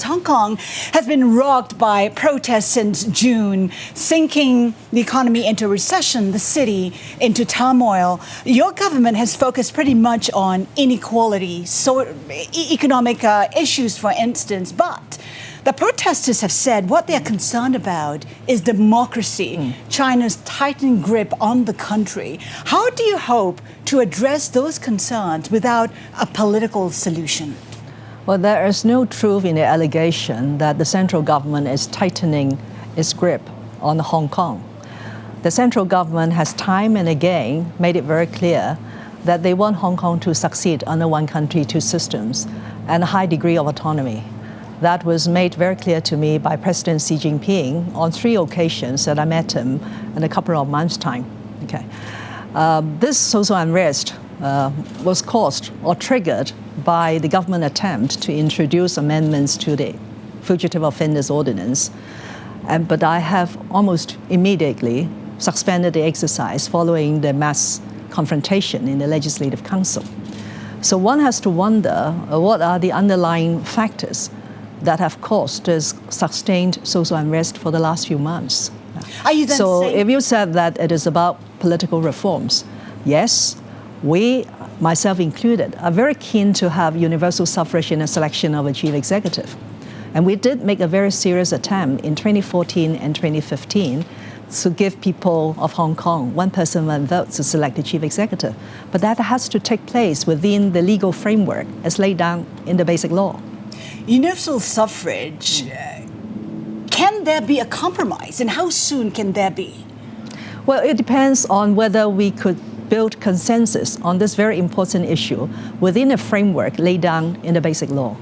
Hong Kong has been rocked by protests since June, sinking the economy into recession, the city into turmoil. Your government has focused pretty much on inequality, economic issues, for instance, but the protesters have said what they're concerned about is democracy, China's tightening grip on the country. How do you hope to address those concerns without a political solution? Well, there is no truth in the allegation that the central government is tightening its grip on Hong Kong. The central government has time and again made it very clear that they want Hong Kong to succeed under one country, two systems, and a high degree of autonomy. That was made very clear to me by President Xi Jinping on 3 occasions that I met him in a couple of months' time. This social unrest was caused or triggered by the government attempt to introduce amendments to the Fugitive Offenders Ordinance. But I have almost immediately suspended the exercise following the mass confrontation in the Legislative Council. So one has to wonder what are the underlying factors that have caused this sustained social unrest for the last few months. Are you then so saying... if you said that it is about political reforms, yes, we, myself included, are very keen to have universal suffrage in the selection of a chief executive. And we did make a very serious attempt in 2014 and 2015 to give people of Hong Kong 1 person, 1 vote to select the chief executive. But that has to take place within the legal framework as laid down in the Basic Law. Universal suffrage, can there be a compromise, and how soon can there be? Well, it depends on whether we could build consensus on this very important issue within a framework laid down in the Basic Law.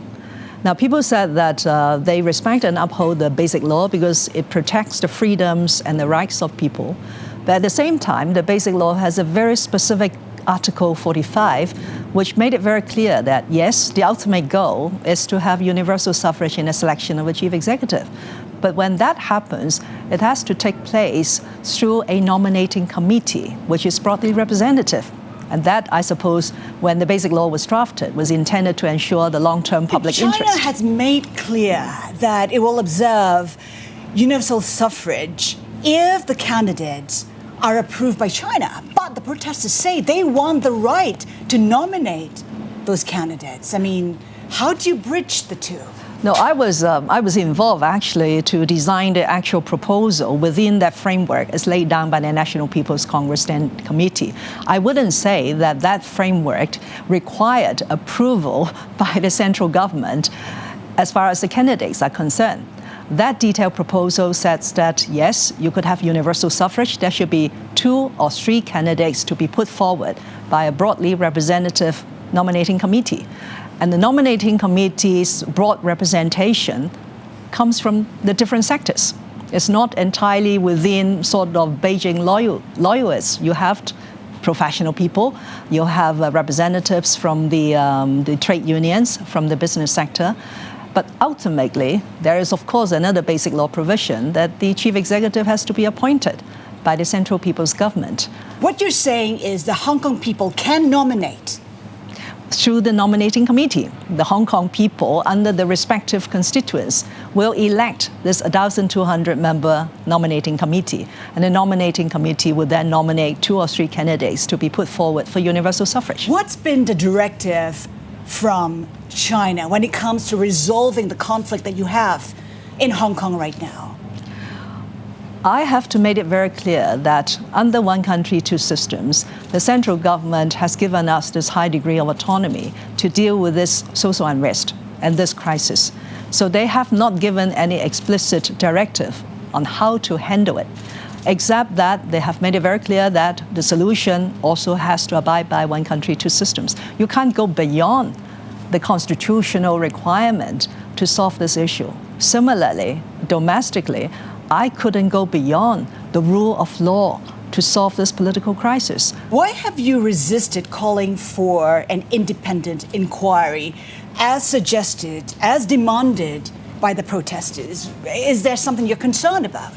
Now, people said that they respect and uphold the Basic Law because it protects the freedoms and the rights of people. But at the same time, the Basic Law has a very specific Article 45, which made it very clear that, yes, the ultimate goal is to have universal suffrage in the selection of a chief executive. But when that happens, it has to take place through a nominating committee, which is broadly representative. And that, I suppose, when the Basic Law was drafted, was intended to ensure the long-term public interest. China has made clear that it will observe universal suffrage if the candidates are approved by China. But the protesters say they want the right to nominate those candidates. I mean, how do you bridge the two? No, I was involved actually to design the actual proposal within that framework as laid down by the National People's Congress Standing Committee. I wouldn't say that that framework required approval by the central government as far as the candidates are concerned. That detailed proposal says that, yes, you could have universal suffrage. There should be 2 or 3 candidates to be put forward by a broadly representative nominating committee. And the nominating committee's broad representation comes from the different sectors. It's not entirely within sort of Beijing loyalists. You have professional people, you have representatives from the trade unions, from the business sector. But ultimately, there is, of course, another Basic Law provision that the chief executive has to be appointed by the Central People's Government. What you're saying is the Hong Kong people can nominate through the nominating committee. The Hong Kong people, under the respective constituents, will elect this 1,200-member nominating committee. And the nominating committee will then nominate 2 or 3 candidates to be put forward for universal suffrage. What's been the directive from China when it comes to resolving the conflict that you have in Hong Kong right now? I have to make it very clear that under one country, two systems, the central government has given us this high degree of autonomy to deal with this social unrest and this crisis. So they have not given any explicit directive on how to handle it, except that they have made it very clear that the solution also has to abide by one country, two systems. You can't go beyond the constitutional requirement to solve this issue. Similarly, domestically, I couldn't go beyond the rule of law to solve this political crisis. Why have you resisted calling for an independent inquiry as suggested, as demanded by the protesters? Is there something you're concerned about?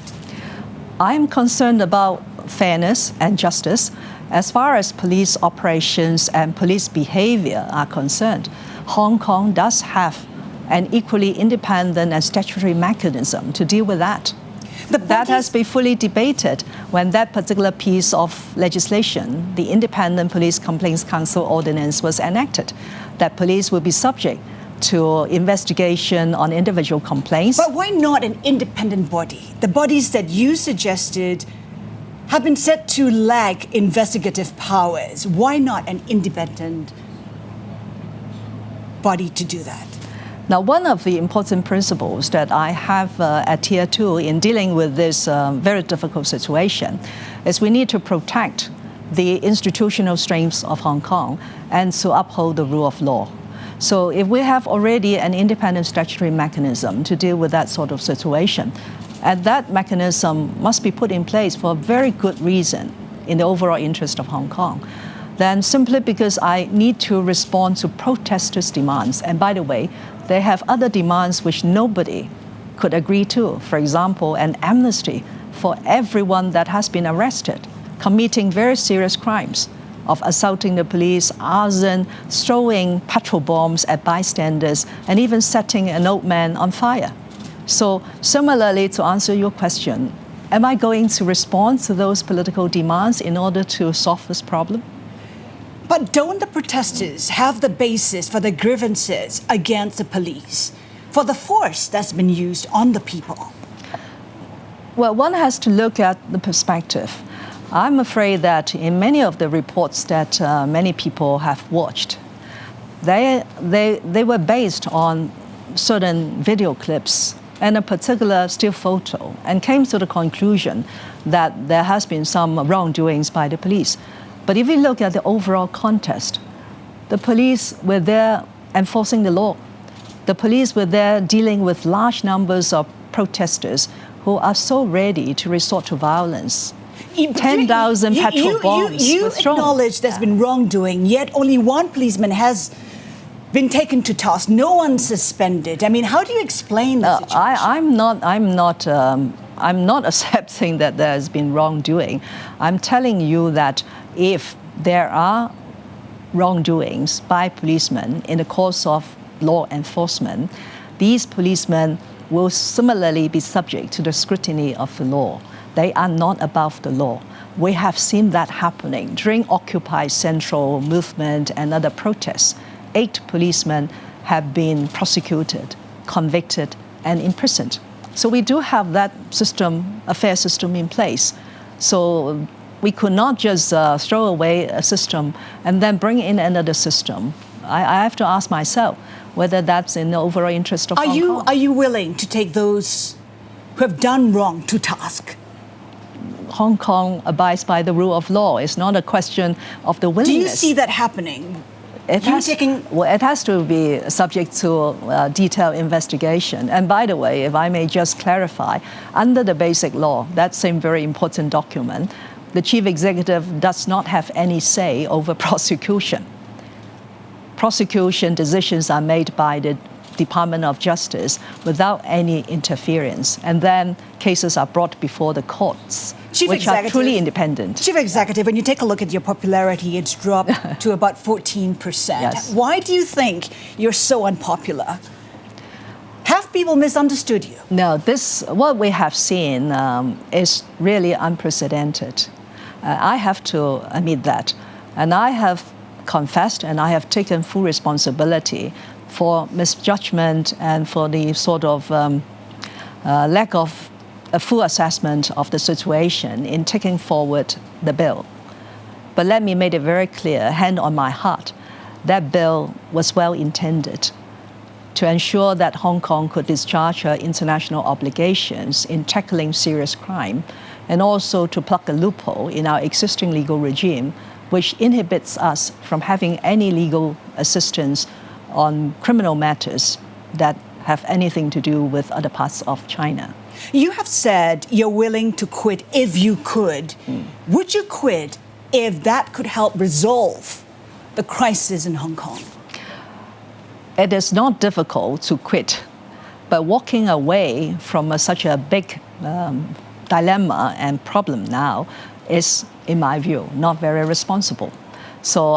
I'm concerned about fairness and justice. As far as police operations and police behavior are concerned, Hong Kong does have an equally independent and statutory mechanism to deal with that. That has been fully debated when that particular piece of legislation, the Independent Police Complaints Council Ordinance, was enacted, that police will be subject to investigation on individual complaints. But why not an independent body? The bodies that you suggested have been said to lack investigative powers. Why not an independent body to do that? Now, one of the important principles that I have adhered to in dealing with this very difficult situation is we need to protect the institutional strengths of Hong Kong and to uphold the rule of law. So if we have already an independent statutory mechanism to deal with that sort of situation, and that mechanism must be put in place for a very good reason in the overall interest of Hong Kong, then simply because I need to respond to protesters' demands. And by the way, they have other demands which nobody could agree to. For example, an amnesty for everyone that has been arrested, committing very serious crimes of assaulting the police, arson, throwing petrol bombs at bystanders, and even setting an old man on fire. So similarly, to answer your question, am I going to respond to those political demands in order to solve this problem? But don't the protesters have the basis for the grievances against the police, for the force that's been used on the people? Well, one has to look at the perspective. I'm afraid that in many of the reports that many people have watched, they were based on certain video clips and a particular still photo, and came to the conclusion that there has been some wrongdoings by the police. But if you look at the overall context, the police were there enforcing the law. The police were there dealing with large numbers of protesters who are so ready to resort to violence. 10,000 petrol bombs were thrown. You acknowledge there's been wrongdoing, yet only one policeman has been taken to task. No one suspended. I mean, how do you explain the situation? I'm not accepting that there has been wrongdoing. I'm telling you that if there are wrongdoings by policemen in the course of law enforcement, these policemen will similarly be subject to the scrutiny of the law. They are not above the law. We have seen that happening during Occupy Central movement and other protests. 8 policemen have been prosecuted, convicted, and imprisoned. So we do have that system, a fair system in place. So we could not just throw away a system and then bring in another system. I have to ask myself whether that's in the overall interest of Hong Kong. Are you willing to take those who have done wrong to task? Hong Kong abides by the rule of law. It's not a question of the willingness. Do you see that happening? It has to be subject to detailed investigation. And by the way, if I may just clarify, under the Basic Law, that same very important document, the chief executive does not have any say over prosecution. Prosecution decisions are made by the Department of Justice without any interference. And then cases are brought before the courts, which are truly independent. Chief Executive, when you take a look at your popularity, it's dropped to about 14%. Yes. Why do you think you're so unpopular? Have people misunderstood you? No, what we have seen is really unprecedented. I have to admit that. And I have confessed and I have taken full responsibility for misjudgment and for the sort of lack of a full assessment of the situation in taking forward the bill. But let me make it very clear, hand on my heart, that bill was well intended to ensure that Hong Kong could discharge her international obligations in tackling serious crime, and also to plug a loophole in our existing legal regime, which inhibits us from having any legal assistance on criminal matters that have anything to do with other parts of China. You have said you're willing to quit if you could. Would you quit if that could help resolve the crisis in Hong Kong? It is not difficult to quit, but walking away from such a big dilemma and problem now is, in my view, not very responsible. So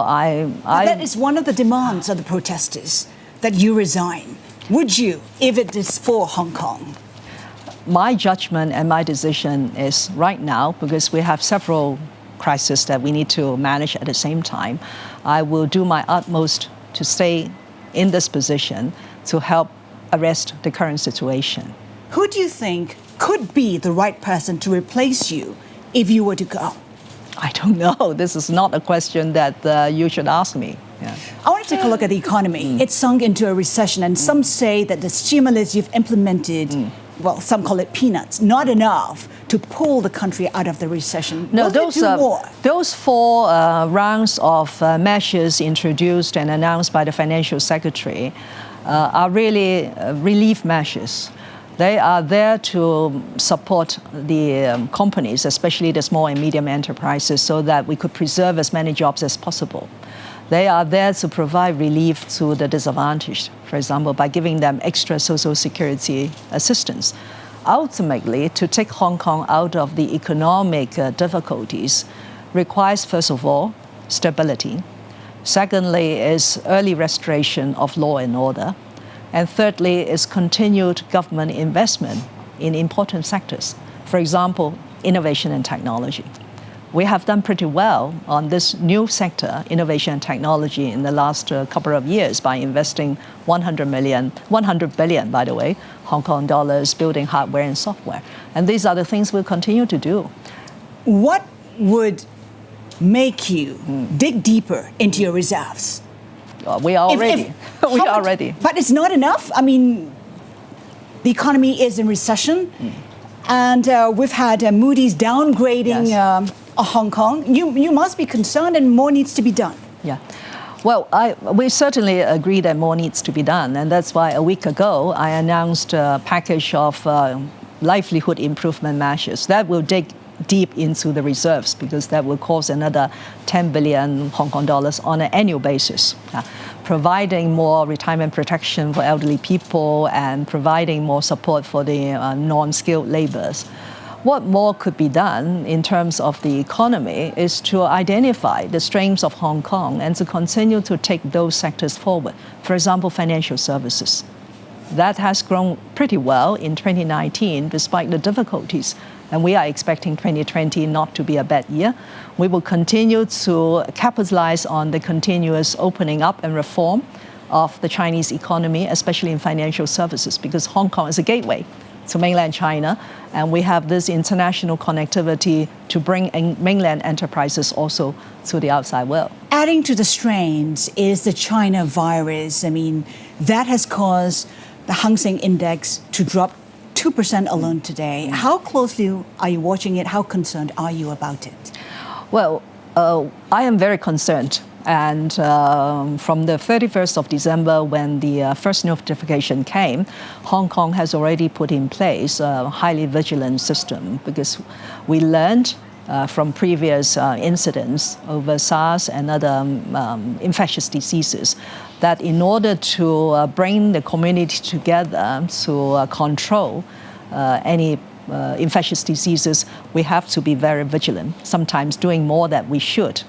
that is one of the demands of the protesters, that you resign. Would you, if it is for Hong Kong? My judgment and my decision is right now, because we have several crises that we need to manage at the same time, I will do my utmost to stay in this position to help arrest the current situation. Who do you think could be the right person to replace you if you were to go? I don't know. This is not a question that you should ask me. Yeah. I want to take a look at the economy. It's sunk into a recession, and some say that the stimulus you've implemented, well, some call it peanuts, not enough to pull the country out of the recession. No, more? those four rounds of measures introduced and announced by the financial secretary are really relief measures. They are there to support the companies, especially the small and medium enterprises, so that we could preserve as many jobs as possible. They are there to provide relief to the disadvantaged, for example, by giving them extra social security assistance. Ultimately, to take Hong Kong out of the economic difficulties requires, first of all, stability. Secondly, is early restoration of law and order. And thirdly, is continued government investment in important sectors. For example, innovation and technology. We have done pretty well on this new sector, innovation and technology, in the last couple of years by investing 100 billion, by the way, Hong Kong dollars, building hardware and software. And these are the things we'll continue to do. What would make you dig deeper into your reserves? We are ready. We are ready. But it's not enough. I mean, the economy is in recession, and we've had Moody's downgrading Hong Kong. You must be concerned, and more needs to be done. Yeah. Well, we certainly agree that more needs to be done, and that's why a week ago I announced a package of livelihood improvement measures that will dig deep into the reserves, because that will cost another 10 billion Hong Kong dollars on an annual basis, providing more retirement protection for elderly people and providing more support for the non-skilled laborers. What more could be done in terms of the economy is to identify the strengths of Hong Kong and to continue to take those sectors forward. For example, financial services. That has grown pretty well in 2019 despite the difficulties. And we are expecting 2020 not to be a bad year. We will continue to capitalize on the continuous opening up and reform of the Chinese economy, especially in financial services, because Hong Kong is a gateway to mainland China, and we have this international connectivity to bring mainland enterprises also to the outside world. Adding to the strains is the China virus. I mean, that has caused the Hang Seng Index to drop 2% alone today. How closely are you watching it? How concerned are you about it? Well, I am very concerned. And from the 31st of December, when the first notification came, Hong Kong has already put in place a highly vigilant system, because we learned from previous incidents over SARS and other infectious diseases that in order to bring the community together to control any infectious diseases, we have to be very vigilant, sometimes doing more than we should.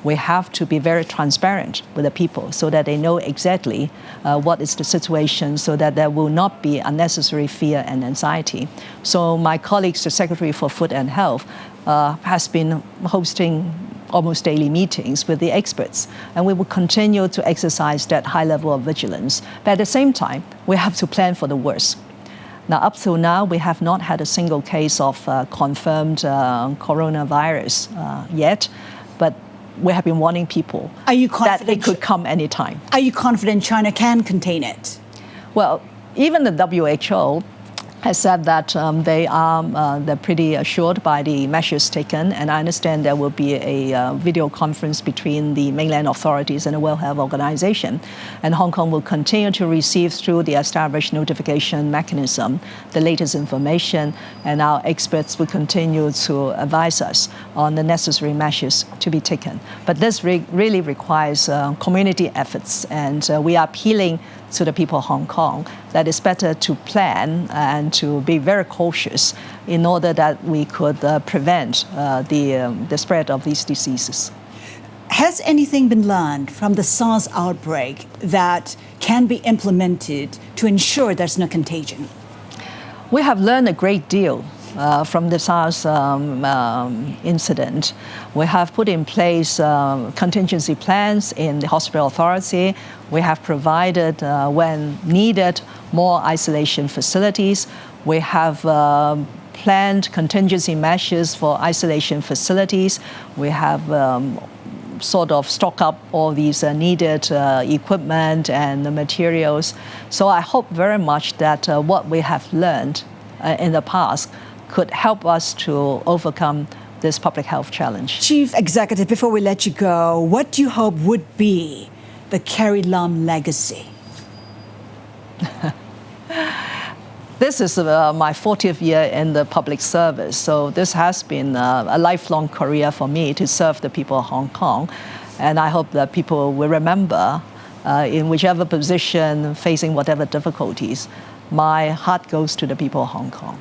We have to be very transparent with the people so that they know exactly what is the situation, so that there will not be unnecessary fear and anxiety. So my colleagues, the Secretary for Food and Health, has been hosting almost daily meetings with the experts, and we will continue to exercise that high level of vigilance. But at the same time, we have to plan for the worst. Now, up till now, we have not had a single case of confirmed coronavirus yet, but we have been warning people that it could come anytime. Are you confident China can contain it? Well, even the WHO has said that they're pretty assured by the measures taken, and I understand there will be a video conference between the mainland authorities and the World Health Organization, and Hong Kong will continue to receive through the established notification mechanism the latest information, and our experts will continue to advise us on the necessary measures to be taken. But this really requires community efforts, and we are appealing to the people of Hong Kong that it's better to plan and to be very cautious in order that we could prevent the spread of these diseases. Has anything been learned from the SARS outbreak that can be implemented to ensure there's no contagion? We have learned a great deal from the SARS incident. We have put in place contingency plans in the hospital authority. We have provided, when needed, more isolation facilities. We have planned contingency measures for isolation facilities. We have sort of stock up all these needed equipment and the materials. So I hope very much that what we have learned in the past could help us to overcome this public health challenge. Chief Executive, before we let you go, what do you hope would be the Carrie Lam legacy? This is my 40th year in the public service, so this has been a lifelong career for me to serve the people of Hong Kong. And I hope that people will remember, in whichever position, facing whatever difficulties, my heart goes to the people of Hong Kong.